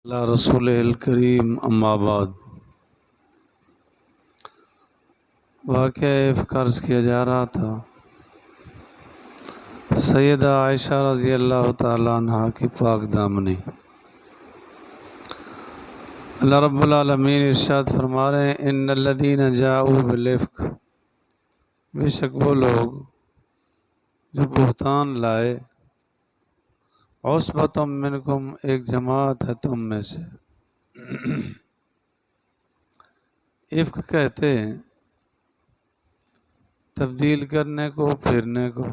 اللہ رسول الکریم اما بعد واقعہ عفق عرض کیا جا رہا تھا۔ سیدہ عائشہ رضی اللہ تعالیٰ عنہ کی پاک دامنی، اللہ رب العالمین ارشاد فرما رہے ہیں ان الذین جاؤوا بالعفق، بے شک وہ لوگ جو بہتان لائے، عصبۃ منکم، ایک جماعت ہے تم میں سے۔ عفق کہتے ہیں تبدیل کرنے کو، پھرنے کو،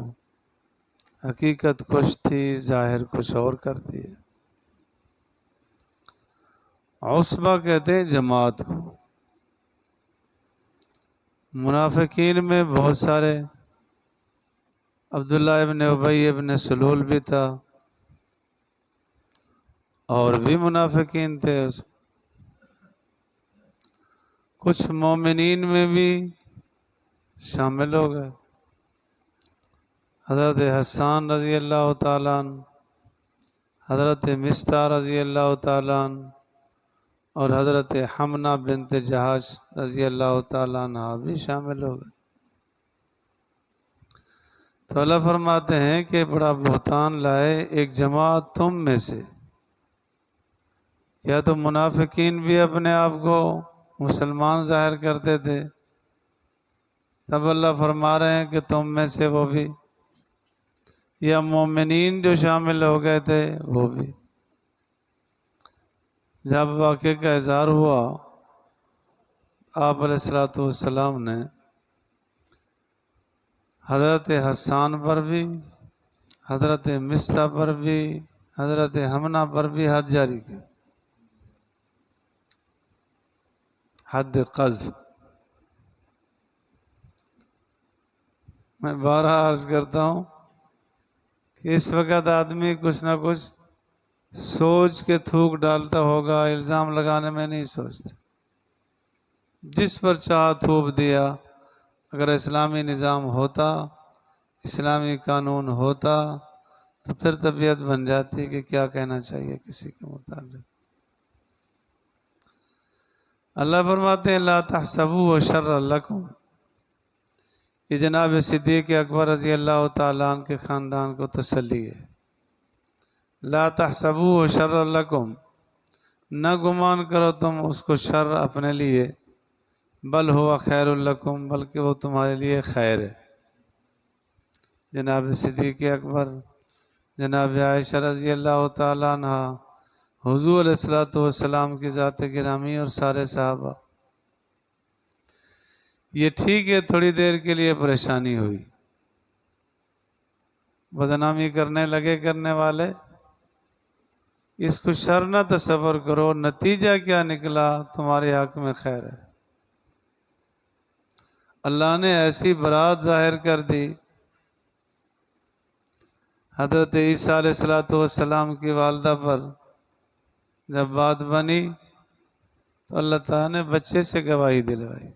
حقیقت کچھ تھی ظاہر کچھ اور کرتی ہے۔ عصبہ کہتے ہیں جماعت کو۔ منافقین میں بہت سارے، عبداللہ ابن ابی ابن سلول بھی تھا، اور بھی منافقین تھے، کچھ مومنین میں بھی شامل ہو گئے۔ حضرت حسان رضی اللہ تعالیٰ عنہ، حضرت مصطح رضی اللہ تعالیٰ عنہ، اور حضرت حمنہ بنت جہش رضی اللہ تعالیٰ عنہ بھی شامل ہو گئے۔ تو اللہ فرماتے ہیں کہ بڑا بہتان لائے ایک جماعت تم میں سے۔ یا تو منافقین بھی اپنے آپ کو مسلمان ظاہر کرتے تھے، تب اللہ فرما رہے ہیں کہ تم میں سے وہ بھی، یا مومنین جو شامل ہو گئے تھے وہ بھی۔ جب واقعے کا اظہار ہوا، آپ علیہ السلام نے حضرت حسان پر بھی، حضرت مصطح پر بھی، حضرت حمنہ پر بھی حد جاری کی، حد قذف۔ میں بارہا عرض کرتا ہوں کہ اس وقت آدمی کچھ نہ کچھ سوچ کے تھوک ڈالتا ہوگا، الزام لگانے میں نہیں سوچتا۔ جس پر چاہا تھوپ دیا۔ اگر اسلامی نظام ہوتا، اسلامی قانون ہوتا، تو پھر طبیعت بن جاتی کہ کیا کہنا چاہیے کسی کے متعلق۔ اللہ فرماتے ہیں لا تحسبوه شرا لکم، یہ جناب صدیق اکبر رضی اللہ تعالیٰ عنہ کے خاندان کو تسلی ہے۔ لا تحسبوه شرا لکم، نہ گمان کرو تم اس کو شر اپنے لیے، بل ہوا خیر لکم، بلکہ وہ تمہارے لیے خیر ہے۔ جناب صدیق اکبر، جناب عائشہ رضی اللہ تعالیٰ عنہ، حضور علیہ السلام کی ذات گرامی اور سارے صحابہ، یہ ٹھیک ہے تھوڑی دیر کے لیے پریشانی ہوئی، بدنامی کرنے لگے کرنے والے، اس کو شر نہ تصور کرو، نتیجہ کیا نکلا تمہارے حق میں خیر ہے۔ اللہ نے ایسی برات ظاہر کر دی، حضرت عیسیٰ علیہ السلام کی والدہ پر جب بات بنی تو اللہ تعالیٰ نے بچے سے گواہی دلوائی۔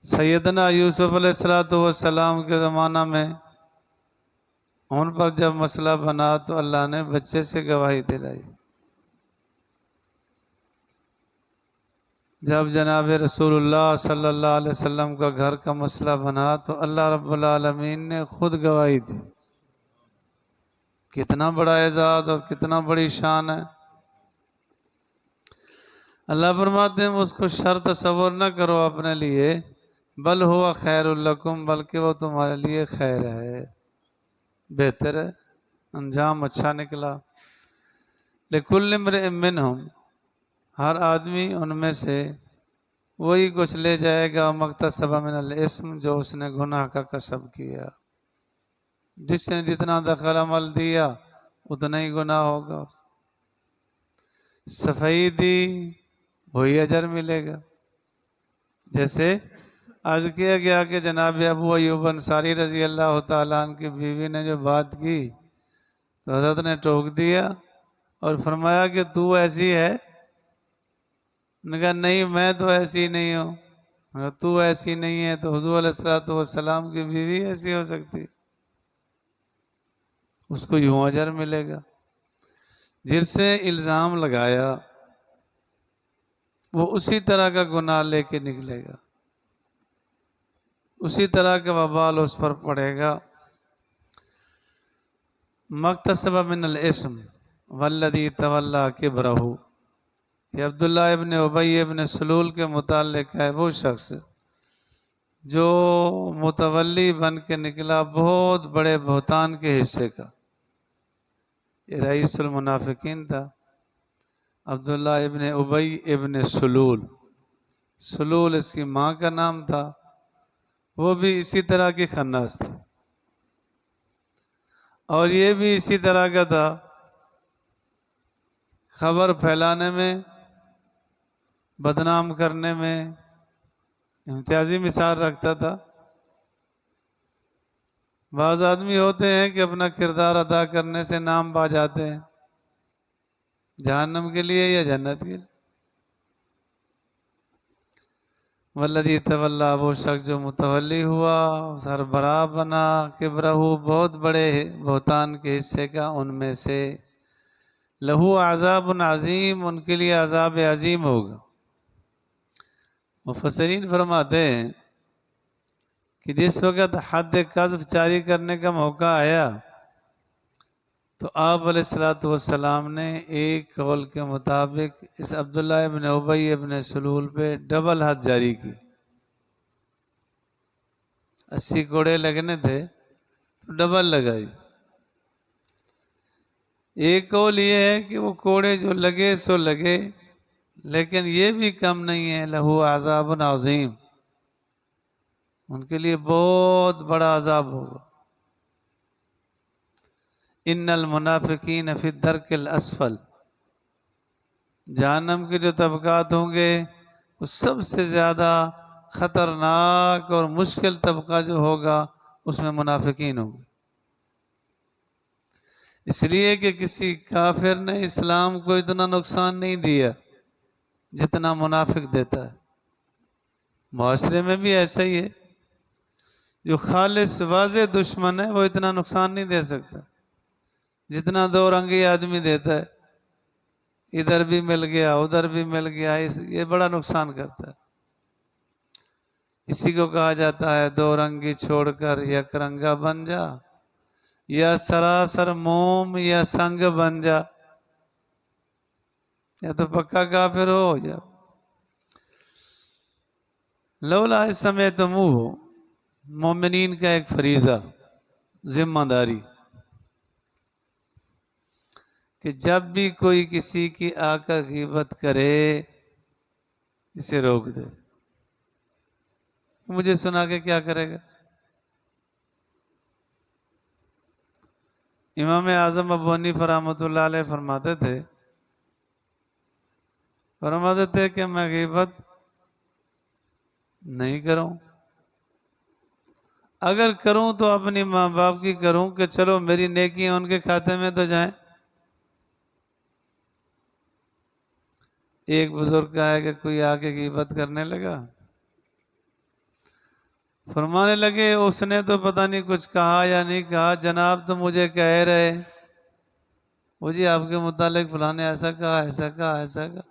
سیدنا یوسف علیہ السلام کے زمانہ میں ان پر جب مسئلہ بنا تو اللہ نے بچے سے گواہی دلائی۔ جب جناب رسول اللہ صلی اللہ علیہ وسلم کا گھر کا مسئلہ بنا تو اللہ رب العالمین نے خود گواہی دی۔ کتنا بڑا اعزاز اور کتنا بڑی شان ہے۔ اللہ فرماتے ہیں اس کو شر تصور نہ کرو اپنے لیے، بل ہوا خیر لکم، بلکہ وہ تمہارے لیے خیر ہے، بہتر ہے، انجام اچھا نکلا۔ لکل امرئ منہم، ہر آدمی ان میں سے وہی کچھ لے جائے گا، مکتسب من الاسم، جو اس نے گناہ کا کسب کیا۔ جس نے جتنا دخل عمل دیا اتنا ہی گناہ ہوگا۔ صفائی دی وہی اجر ملے گا۔ جیسے عرض کیا گیا کہ جناب ابو ایوب انصاری رضی اللہ تعالیٰ عنہ کی بیوی نے جو بات کی تو حضرت نے ٹوک دیا اور فرمایا کہ تو ایسی ہے؟ نے کہا نہیں میں تو ایسی نہیں ہوں۔ تو ایسی نہیں ہے تو حضور علیہ السلام کی بیوی ایسی ہو سکتی؟ اس کو یوں اجر ملے گا۔ جس سے الزام لگایا وہ اسی طرح کا گناہ لے کے نکلے گا، اسی طرح کا وبال اس پر پڑے گا۔ مکتسب من الاسم والذی تولی کبرہ، یہ عبداللہ ابن ابی ابن سلول کے متعلق ہے، وہ شخص جو متولی بن کے نکلا بہت بڑے بہتان کے حصے کا۔ یہ رئیس المنافقین تھا، عبداللہ ابن ابی ابن سلول، سلول اس کی ماں کا نام تھا، وہ بھی اسی طرح کی خناس تھی، اور یہ بھی اسی طرح کا تھا، خبر پھیلانے میں، بدنام کرنے میں امتیازی مثال رکھتا تھا۔ بعض آدمی ہوتے ہیں کہ اپنا کردار ادا کرنے سے نام پا جاتے ہیں، جہنم کے لیے یا جنت کے لیے۔ والذی تولی، وہ شخص جو متولی ہوا، سربراہ بنا، کبرہ، بہت بڑے بہتان کے حصے کا، ان میں سے لہو عذاب عظیم، ان کے لیے عذاب عظیم ہوگا۔ مفسرین فرماتے ہیں کہ جس وقت حد قذف جاری کرنے کا موقع آیا تو آپ علیہ الصلوۃ والسلام نے ایک قول کے مطابق اس عبداللہ ابن ابی ابن سلول پہ ڈبل حد جاری کی۔ 80 کوڑے لگنے تھے تو ڈبل لگائی۔ ایک قول یہ ہے کہ وہ کوڑے جو لگے سو لگے، لیکن یہ بھی کم نہیں ہے، لہو عذاب عظیم، ان کے لیے بہت بڑا عذاب ہوگا۔ ان المنافقین فی الدرک الاسفل، جہنم کے جو طبقات ہوں گے وہ سب سے زیادہ خطرناک اور مشکل طبقہ جو ہوگا اس میں منافقین ہوں گے، اس لیے کہ کسی کافر نے اسلام کو اتنا نقصان نہیں دیا جتنا منافق دیتا ہے۔ معاشرے میں بھی ایسا ہی ہے، جو خالص واضح دشمن ہے وہ اتنا نقصان نہیں دے سکتا جتنا دو رنگی آدمی دیتا ہے، ادھر بھی مل گیا ادھر بھی مل گیا، یہ بڑا نقصان کرتا ہے۔ اسی کو کہا جاتا ہے دو رنگی چھوڑ کر یک رنگا بن جا، یا سراسر موم یا سنگ بن جا، یا تو پکا کافر ہو جا۔ لولا اس سمعتموہ، مومنین کا ایک فریضہ، ذمہ داری، کہ جب بھی کوئی کسی کی آ کر غیبت کرے اسے روک دے۔ مجھے سنا کے کیا کرے گا؟ امام اعظم ابو حنیفہ رحمۃ اللہ علیہ فرماتے تھے کہ میں غیبت نہیں کروں، اگر کروں تو اپنی ماں باپ کی کروں کہ چلو میری نیکی ان کے کھاتے میں تو جائیں۔ ایک بزرگ کا ہے کہ کوئی آ کے غیبت کرنے لگا، فرمانے لگے اس نے تو پتہ نہیں کچھ کہا یا نہیں کہا، جناب تو مجھے کہہ رہے وہ جی آپ کے متعلق فلاں نے ایسا کہا ایسا کہا ایسا کہا،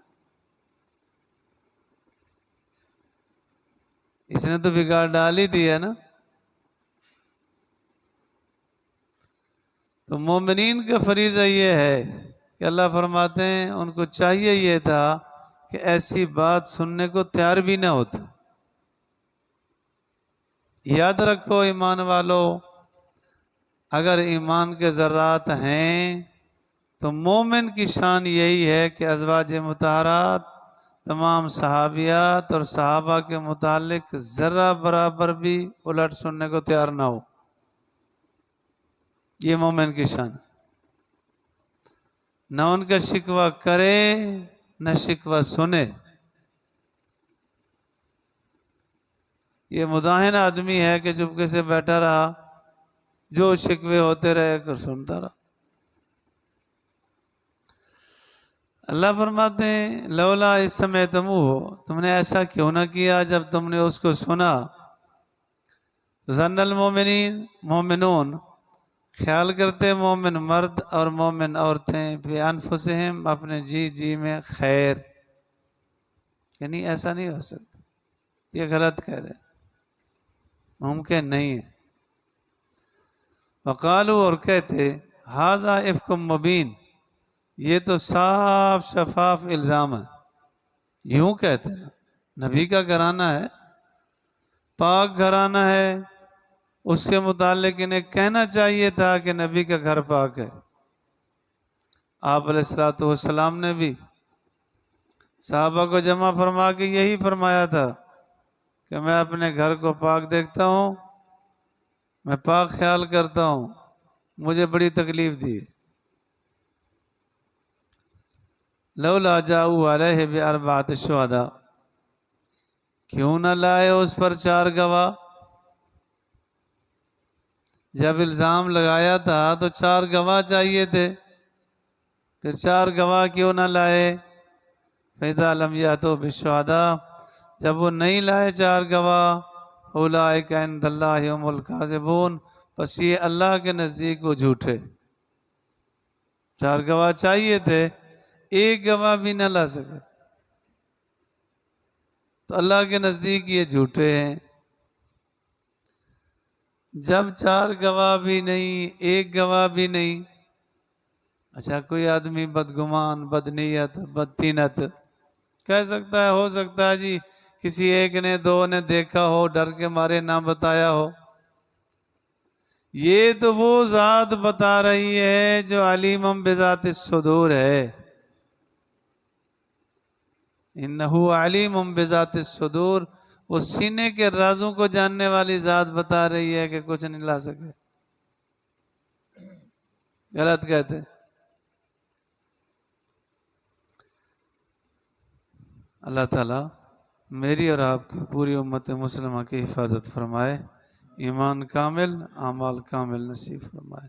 اس نے تو بگاڑ ڈال ہی دیا نا۔ تو مومنین کا فریضہ یہ ہے کہ اللہ فرماتے ہیں ان کو چاہیے یہ تھا کہ ایسی بات سننے کو تیار بھی نہ ہوتے۔ یاد رکھو ایمان والو، اگر ایمان کے ذرات ہیں تو مومن کی شان یہی ہے کہ ازواج مطہرات، تمام صحابیات اور صحابہ کے متعلق ذرہ برابر بھی الٹ سننے کو تیار نہ ہو، یہ مومن کی شان ہے۔ نہ ان کا شکوہ کرے نہ شکوہ سنے، یہ مداہن آدمی ہے کہ چپکے سے بیٹھا رہا، جو شکوے ہوتے رہے کر سنتا رہا۔ اللہ فرماتے ہیں لولا اس سمعتموہ، تم نے ایسا کیوں نہ کیا جب تم نے اس کو سنا۔ ظن المومنین، مومنون خیال کرتے مومن مرد اور مومن عورتیں بے انفسہم اپنے جی جی میں خیر، یعنی ایسا نہیں ہو سکتا، یہ غلط کہہ رہے، ممکن نہیں ہے۔ وقالو اور کہتے ھذا افک مبین، یہ تو صاف شفاف الزام ہے، یوں کہتے نا، نبی کا گھرانہ ہے، پاک گھرانہ ہے، اس کے متعلق انہیں کہنا چاہیے تھا کہ نبی کا گھر پاک ہے۔ آپ علیہ الصلوۃ والسلام نے بھی صحابہ کو جمع فرما کے یہی فرمایا تھا کہ میں اپنے گھر کو پاک دیکھتا ہوں، میں پاک خیال کرتا ہوں، مجھے بڑی تکلیف دی۔ لولا جاؤ علیہ باربعۃ شہداء، کیوں نہ لائے اس پر 4 گواہ؟ جب الزام لگایا تھا تو 4 گواہ چاہیے تھے، پھر 4 گواہ کیوں نہ لائے؟ فَإِذَا لَمْ يَأْتُوا بِالشُّهَدَاءِ، جب وہ نہیں لائے 4 گواہ، أُولَٰئِكَ عِندَ اللہِ هُمُ الْكَاذِبُونَ، پس یہ اللہ کے نزدیک وہ جھوٹے۔ 4 گواہ چاہیے تھے، ایک گواہ بھی نہ لا سکے، تو اللہ کے نزدیک یہ جھوٹے ہیں۔ جب 4 گواہ بھی نہیں، ایک گواہ بھی نہیں، اچھا کوئی آدمی بدگمان، بدنیت، بدطینت کہہ سکتا ہے، ہو سکتا ہے جی کسی ایک نے 2 نے دیکھا ہو، ڈر کے مارے نہ بتایا ہو۔ یہ تو وہ ذات بتا رہی ہے جو علیم بذات الصدور ہے، انہو علیم بذات الصدور، وہ سینے کے رازوں کو جاننے والی ذات بتا رہی ہے کہ کچھ نہیں لا سکے۔ غلط کہتے۔ اللہ تعالیٰ میری اور آپ کی پوری امت مسلمہ کی حفاظت فرمائے، ایمان کامل، اعمال کامل نصیب فرمائے۔